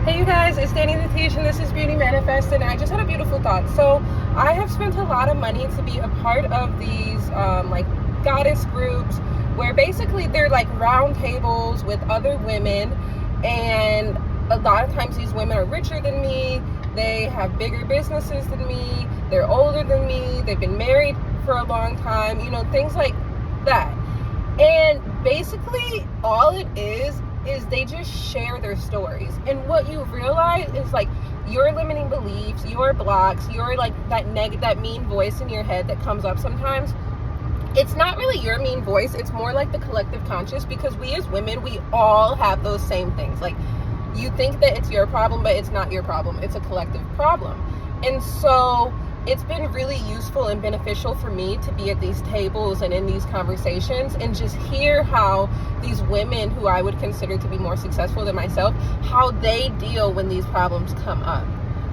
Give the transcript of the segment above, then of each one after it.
Hey you guys, it's Danny the Teach and this is Beauty Manifest, and I just had a beautiful thought. So I have spent a lot of money to be a part of these like goddess groups where basically they're like round tables with other women, and a lot of times these women are richer than me, they have bigger businesses than me, they're older than me, they've been married for a long time, you know, things like that. And basically all it is they just share their stories. And what you realize is like your limiting beliefs, your blocks, your like that mean voice in your head that comes up sometimes, it's not really your mean voice, it's more like the collective conscious, because we as women, we all have those same things. Like, you think that it's your problem, but it's not your problem, it's a collective problem. And so it's been really useful and beneficial for me to be at these tables and in these conversations and just hear how these women who I would consider to be more successful than myself, how they deal when these problems come up,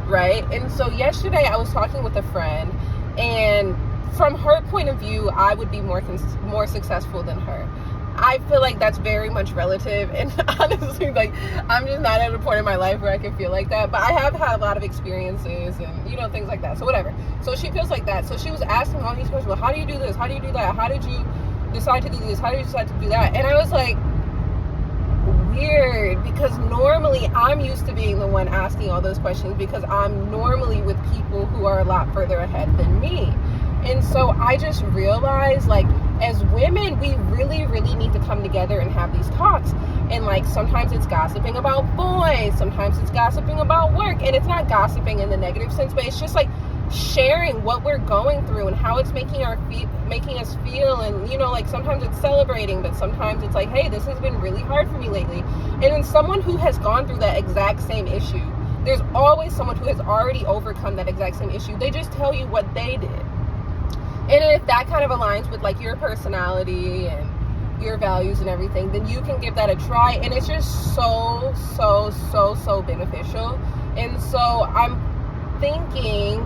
right? And so yesterday I was talking with a friend, and from her point of view, I would be more successful than her. I feel like that's very much relative, and honestly, like, I'm just not at a point in my life where I can feel like that, but I have had a lot of experiences and, you know, things like that, so whatever. So she feels like that. So she was asking all these questions, well, how do you do this? How do you do that? How did you decide to do this? How did you decide to do that? And I was like, weird, because normally I'm used to being the one asking all those questions because I'm normally with people who are a lot further ahead than me. And so I just realized, like, as women, we really, really need to come together and have these talks. And like, sometimes it's gossiping about boys, sometimes it's gossiping about work, and it's not gossiping in the negative sense, but it's just like sharing what we're going through and how it's making us feel. And, you know, like, sometimes it's celebrating, but sometimes it's like, hey, this has been really hard for me lately. And then someone who has gone through that exact same issue, there's always someone who has already overcome that exact same issue. They just tell you what they did. And if that kind of aligns with like your personality and your values and everything, then you can give that a try. And it's just so beneficial. And so I'm thinking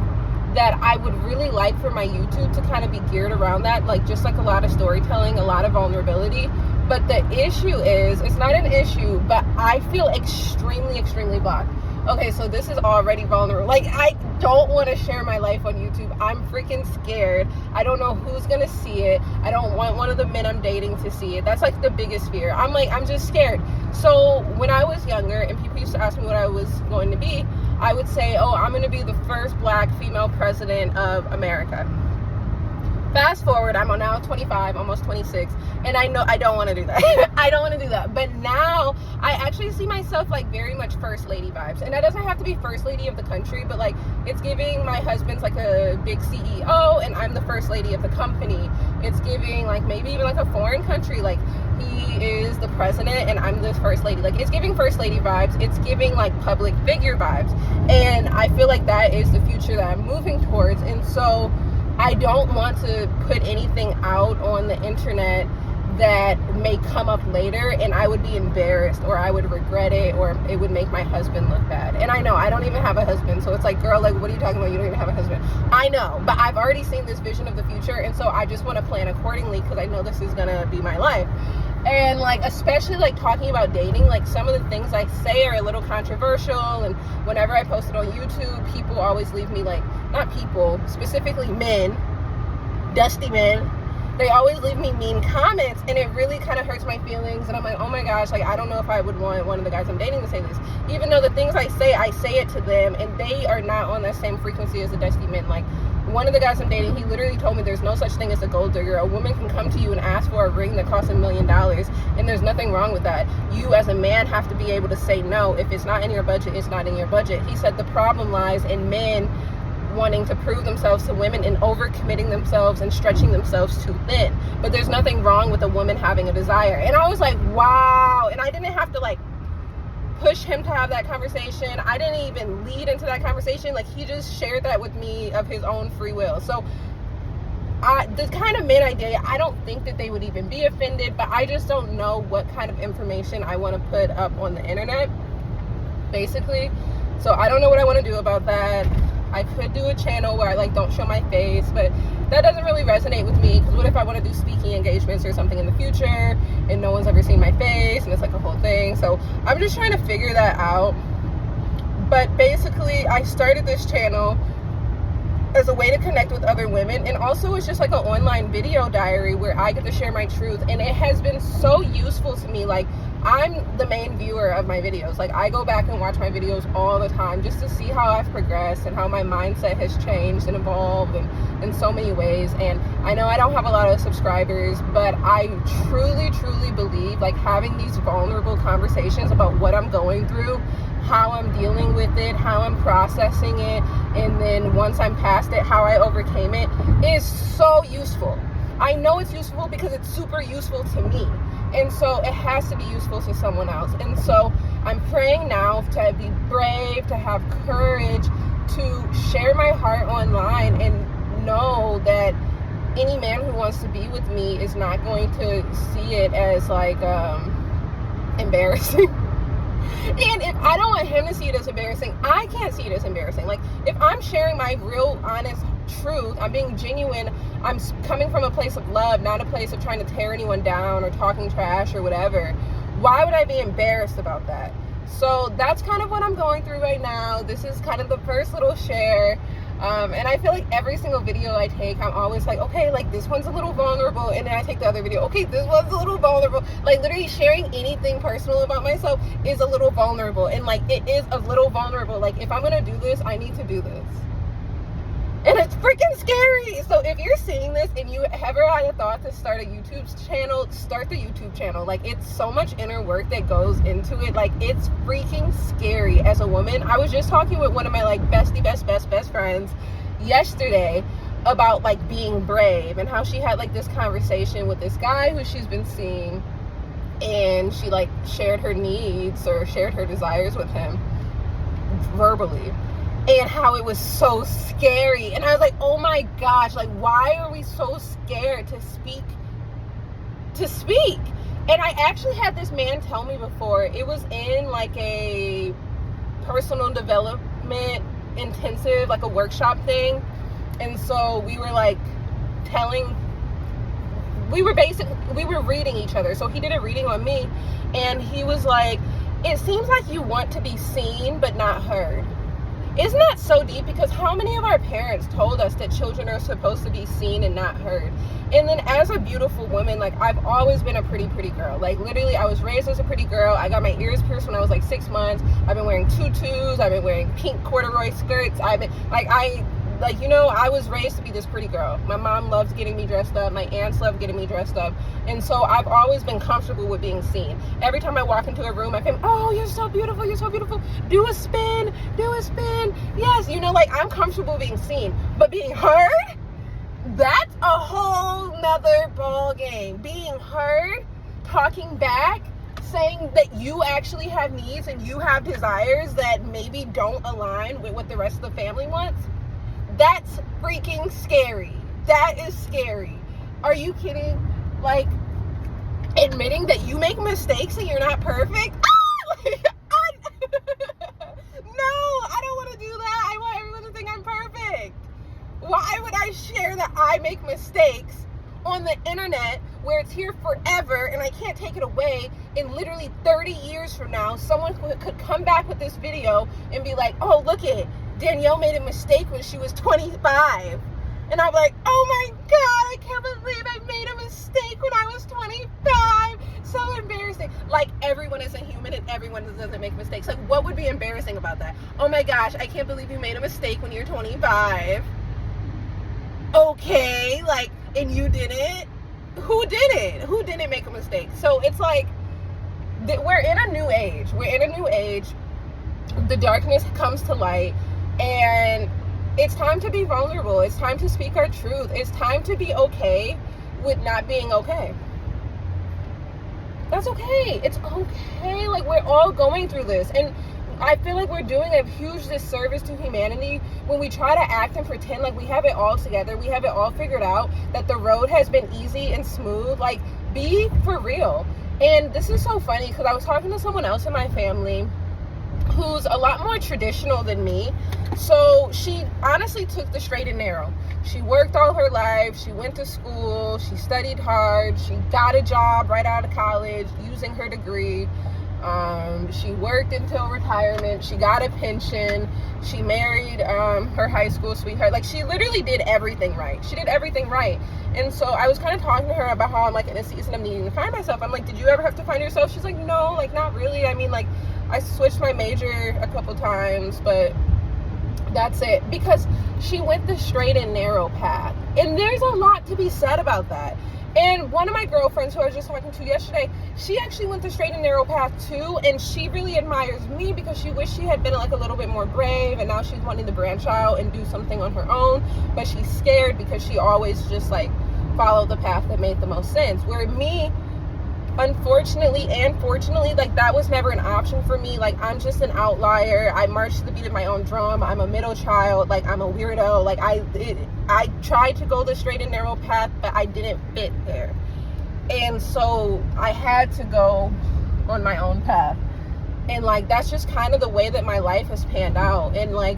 that I would really like for my YouTube to kind of be geared around that, like just like a lot of storytelling, a lot of vulnerability. But the issue is, it's not an issue, but I feel extremely blocked. Okay, so this is already vulnerable. Like, I don't want to share my life on YouTube. I'm freaking scared. I don't know who's going to see it. I don't want one of the men I'm dating to see it. That's like the biggest fear. I'm just scared. So when I was younger and people used to ask me what I was going to be, I would say, oh, I'm going to be the first black female president of America. Fast forward, I'm now 25, almost 26, and I know I don't want to do that. I don't want to do that. But now I actually see myself like very much first lady vibes. And that doesn't have to be first lady of the country, but like, it's giving my husband's like a big CEO and I'm the first lady of the company. It's giving like maybe even like a foreign country, like he is the president and I'm the first lady. Like, it's giving first lady vibes. It's giving like public figure vibes. And I feel like that is the future that I'm moving towards. And so I don't want to put anything out on the internet that may come up later and I would be embarrassed or I would regret it or it would make my husband look bad. And I know I don't even have a husband, so it's like, girl, like, what are you talking about? You don't even have a husband. I know, but I've already seen this vision of the future, and so I just want to plan accordingly because I know this is gonna be my life. And like, especially like talking about dating, like some of the things I say are a little controversial, and whenever I post it on YouTube, people always leave me like, not people, specifically men, dusty men, they always leave me mean comments, and it really kind of hurts my feelings. And I'm like, oh my gosh, like, I don't know if I would want one of the guys I'm dating to say this, even though the things I say it to them, and they are not on that same frequency as the dusty men. Like, one of the guys I'm dating, he literally told me there's no such thing as a gold digger. A woman can come to you and ask for a ring that costs $1 million, and there's nothing wrong with that. You as a man have to be able to say no. If it's not in your budget, it's not in your budget. He said the problem lies in men wanting to prove themselves to women and overcommitting themselves and stretching themselves too thin. But there's nothing wrong with a woman having a desire. And I was like, wow. And I didn't have to like push him to have that conversation. I didn't even lead into that conversation. Like, he just shared that with me of his own free will. So the kind of men I date, I don't think that they would even be offended, but I just don't know what kind of information I want to put up on the internet, basically. So I don't know what I want to do about that. I could do a channel where I like don't show my face, but that doesn't really resonate with me, because what if I want to do speaking engagements or something in the future and no one's ever seen my face and it's like a whole thing. So I'm just trying to figure that out. But basically, I started this channel as a way to connect with other women, and also it's just like an online video diary where I get to share my truth, and it has been so useful to me. Like, I'm the main viewer of my videos. Like, I go back and watch my videos all the time just to see how I've progressed and how my mindset has changed and evolved in so many ways. And I know I don't have a lot of subscribers, but I truly believe, like, having these vulnerable conversations about what I'm going through, how I'm dealing with it, how I'm processing it, and then once I'm past it, how I overcame it, is so useful. I know it's useful because it's super useful to me, and so it has to be useful to someone else. And so I'm praying now to be brave, to have courage, to share my heart online, and know that any man who wants to be with me is not going to see it as like embarrassing. And if I don't want him to see it as embarrassing, I can't see it as embarrassing. Like, if I'm sharing my real, honest truth, I'm being genuine, I'm coming from a place of love, not a place of trying to tear anyone down or talking trash or whatever, why would I be embarrassed about that? So that's kind of what I'm going through right now. This is kind of the first little share. And I feel like every single video I take, I'm always like, okay, like, this one's a little vulnerable, and then I take the other video, okay, this one's a little vulnerable. Like, literally sharing anything personal about myself is a little vulnerable, and like, it is a little vulnerable. Like, if I'm gonna do this, I need to do this, and it's freaking scary. So if you're seeing this and you ever had a thought to start a YouTube channel, start the YouTube channel. Like, it's so much inner work that goes into it. Like, it's freaking scary as a woman. I was just talking with one of my like best friends yesterday about like being brave, and how she had like this conversation with this guy who she's been seeing, and she like shared her needs or shared her desires with him verbally, and how it was so scary. And I was like, oh my gosh, like, why are we so scared to speak? And I actually had this man tell me before, it was in like a personal development intensive, like a workshop thing. And so we were like we were reading each other. So he did a reading on me, and he was like, it seems like you want to be seen but not heard. Isn't that so deep? Because how many of our parents told us that children are supposed to be seen and not heard? And then as a beautiful woman, like, I've always been a pretty girl. Like, literally, I was raised as a pretty girl. I got my ears pierced when I was like 6 months. I've been wearing tutus. I've been wearing pink corduroy skirts. I've been like, you know, I was raised to be this pretty girl. My mom loved getting me dressed up. My aunts loved getting me dressed up. And so I've always been comfortable with being seen. Every time I walk into a room, I think, oh, you're so beautiful. You're so beautiful. Do a spin. Yes, you know, like, I'm comfortable being seen. But being heard, that's a whole nother ball game. Being heard, talking back, saying that you actually have needs and you have desires that maybe don't align with what the rest of the family wants. That's freaking scary. That is scary. Are you kidding? Like, admitting that you make mistakes and you're not perfect? No, I don't want to do that. I want everyone to think I'm perfect. Why would I share that I make mistakes on the internet where it's here forever and I can't take it away? In literally 30 years from now, someone could come back with this video and be like, oh, look it, Danielle made a mistake when she was 25. And I'm like, oh my God, I can't believe I made a mistake when I was 25. So embarrassing. Like, everyone is a human and everyone doesn't make mistakes. Like, what would be embarrassing about that? Oh my gosh, I can't believe you made a mistake when you're 25. Okay, like, and you didn't? Who did it? Who didn't make a mistake? So it's like, we're in a new age. The darkness comes to light, and it's time to be vulnerable. It's time to speak our truth. It's time to be okay with not being okay. That's okay. It's okay. Like, we're all going through this. And I feel like we're doing a huge disservice to humanity when we try to act and pretend like we have it all together. We have it all figured out, that the road has been easy and smooth. Like, be for real. And this is so funny because I was talking to someone else in my family who's a lot more traditional than me. So she honestly took the straight and narrow. She worked all her life. She went to school. She studied hard. She got a job right out of college using her degree. She worked until retirement. She got a pension. She married her high school sweetheart. Like, she literally did everything right. She did everything right. And so I was kind of talking to her about how I'm like in a season of needing to find myself. I'm like, did you ever have to find yourself? She's like, no, like not really. I mean, like, I switched my major a couple times, but that's it. Because she went the straight and narrow path. And there's a lot to be said about that. And one of my girlfriends who I was just talking to yesterday, she actually went the straight and narrow path too, and she really admires me because she wished she had been like a little bit more brave, and now she's wanting to branch out and do something on her own, but she's scared because she always just like followed the path that made the most sense. Where me, unfortunately and fortunately, like that was never an option for me. Like, I'm just an outlier. I march to the beat of my own drum. I'm a middle child. Like, I'm a weirdo. Like, I tried to go the straight and narrow path, but I didn't fit there. And so I had to go on my own path. And like, that's just kind of the way that my life has panned out. And like,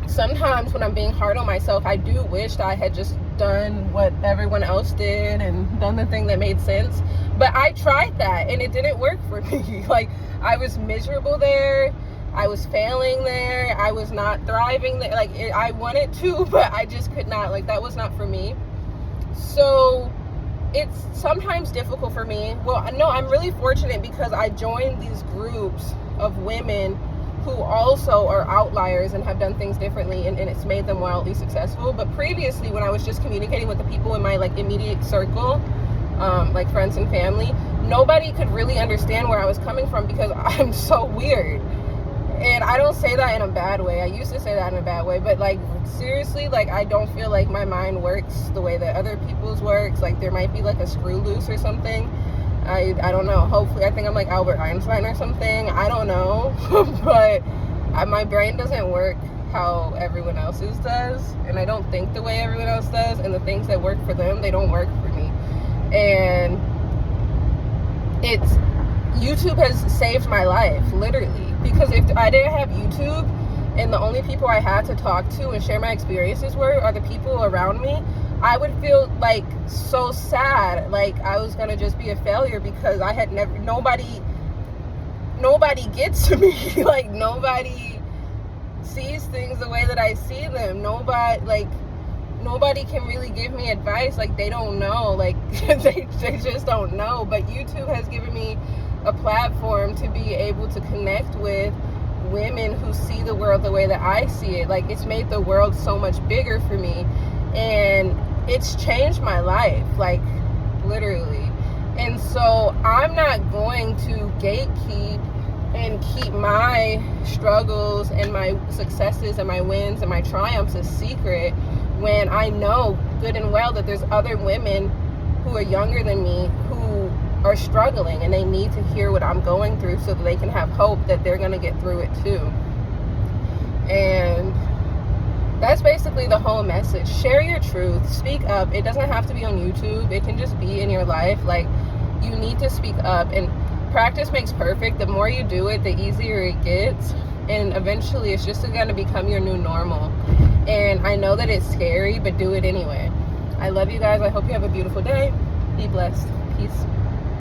sometimes when I'm being hard on myself, I do wish that I had just done what everyone else did and done the thing that made sense. But I tried that and it didn't work for me. Like, I was miserable there. I was failing there. I was not thriving there. Like, I wanted to, but I just could not. Like, that was not for me. So it's sometimes difficult for me. Well, no, I'm really fortunate because I joined these groups of women who also are outliers and have done things differently, and it's made them wildly successful. But previously, when I was just communicating with the people in my like immediate circle, like friends and family, nobody could really understand where I was coming from because I'm so weird. And I don't say that in a bad way. I used to say that in a bad way, but like seriously, like I don't feel like my mind works the way that other people's works. Like, there might be like a screw loose or something. I don't know. Hopefully, I think I'm like Albert Einstein or something. I don't know. But my brain doesn't work how everyone else's does. And I don't think the way everyone else does. And the things that work for them, they don't work for me. And YouTube has saved my life, literally. Because if I didn't have YouTube and the only people I had to talk to and share my experiences are the people around me, I would feel like so sad, like I was gonna just be a failure because I had nobody gets to me. Like, nobody sees things the way that I see them. Nobody can really give me advice. Like, they don't know. Like, they just don't know. But YouTube has given me a platform to be able to connect with women who see the world the way that I see it. Like, it's made the world so much bigger for me. And it's changed my life, like, literally. And so I'm not going to gatekeep and keep my struggles and my successes and my wins and my triumphs a secret when I know good and well that there's other women who are younger than me who are struggling, and they need to hear what I'm going through so that they can have hope that they're going to get through it too. And that's basically the whole message. Share your truth. Speak up. It doesn't have to be on YouTube. It can just be in your life. Like, you need to speak up. And practice makes perfect. The more you do it, the easier it gets. And eventually, it's just going to become your new normal. And I know that it's scary, but do it anyway. I love you guys. I hope you have a beautiful day. Be blessed. Peace.